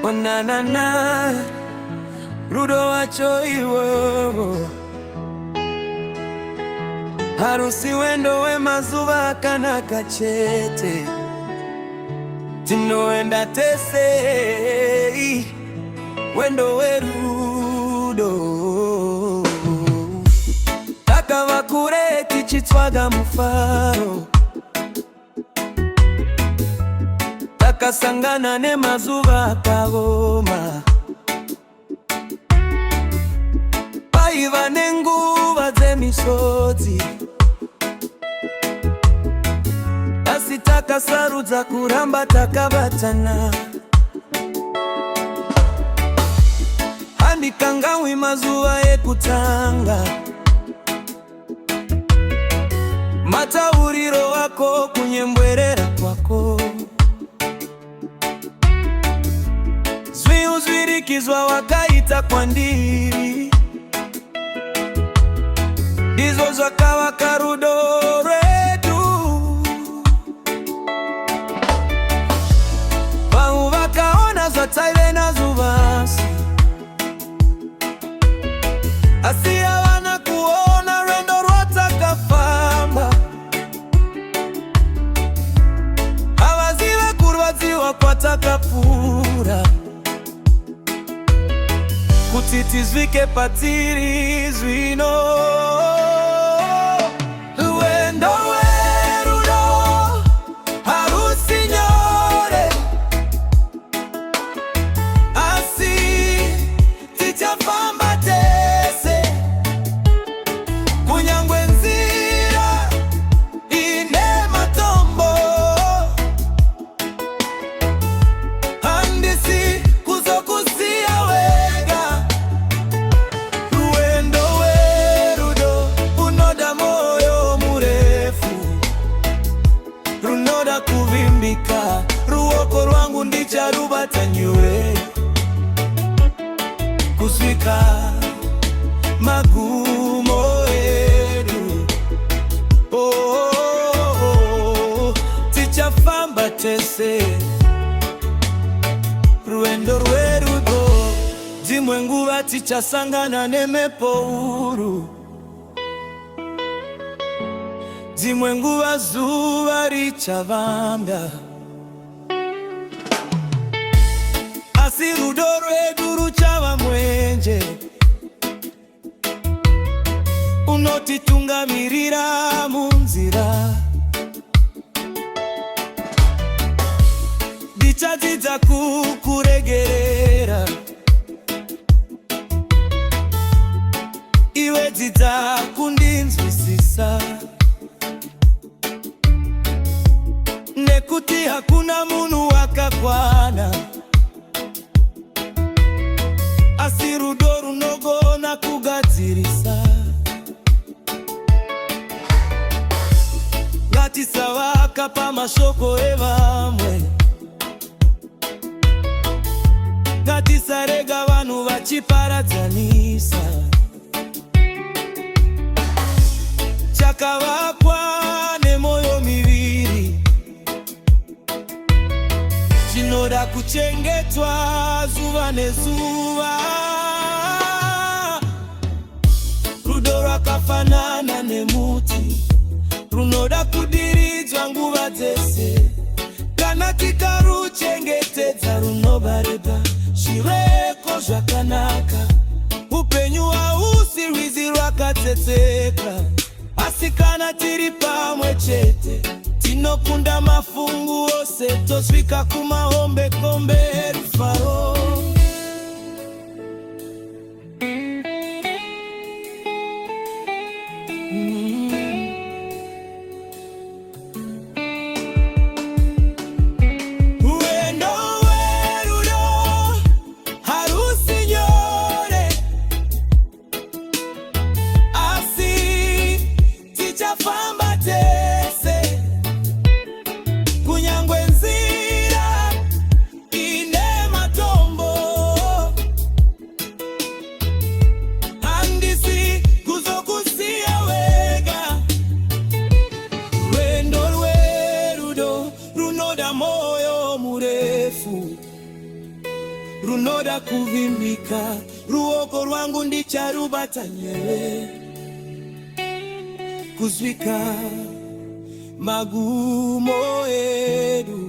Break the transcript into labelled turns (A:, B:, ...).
A: Onanana rudo wacho iwo harusi wendo we mazuva kana kachete tinoenda tese wendo we rudo takava kure tichitsvaga mufaro takasangana nemazuva akavoma paiva nenguva dzemisodzi asi takasarudza kuramba takabatana. Handikanganwi mazuva ekutanga matauriro wako kunyembwerera kwako zviuzvirikizwa wakaita kwandiri ndizvo zvakavaka rudo rwedu. Vamwe vakaona zvataive nazvo vasi asi havana kuona rwendo rwatakafamba. Havazive kurwadziwa kwatakapfuura kuti tizvike patiri zvino. Rwendo rwerudo harusi nyore asi tichafamba tese kunyangwe nzira ine matombo handisi kuzokusiya wega. Rwendo werudo unoda moyo murefu runoda kuvimbika ruoko rwangu ndicharubata nyure kusvika magumo edu. Tichafamba tese rwendo rwerudo dzimwe nguva tichasangana nemhepo huru dzimwe nguva zuva richavanda asi rudo rwedu ruchava mwenje unotitungamirira munzira. Ndichadzidza kukuregerera iwe dzidza kundinzwisisa nekuti hakuna munhu wakakwana asi rudo runogona kugadzirisa. Ngatisavaka pamashoko evamwe ngatisarega vanhu vachiparadzanisa chakavakwa nemoyo miviri chinoda kuchengetwa zuva nezuva. Rudo rakafanana nemuti runoda kudiridzwa nguva dzese kana tikaruchengetedza runobareba zvireko zvakanaka. Upenyu hausi rwizi rwakatsetseka asi kana tiri pamwe chete tinokunda mafungu ose tosvika kumahombekombe erufaro. Famba tese kunyangwe nzira ine matombo oda kuvimbika ruoko rwangu ndicharubatanye kuzwika magumo edu.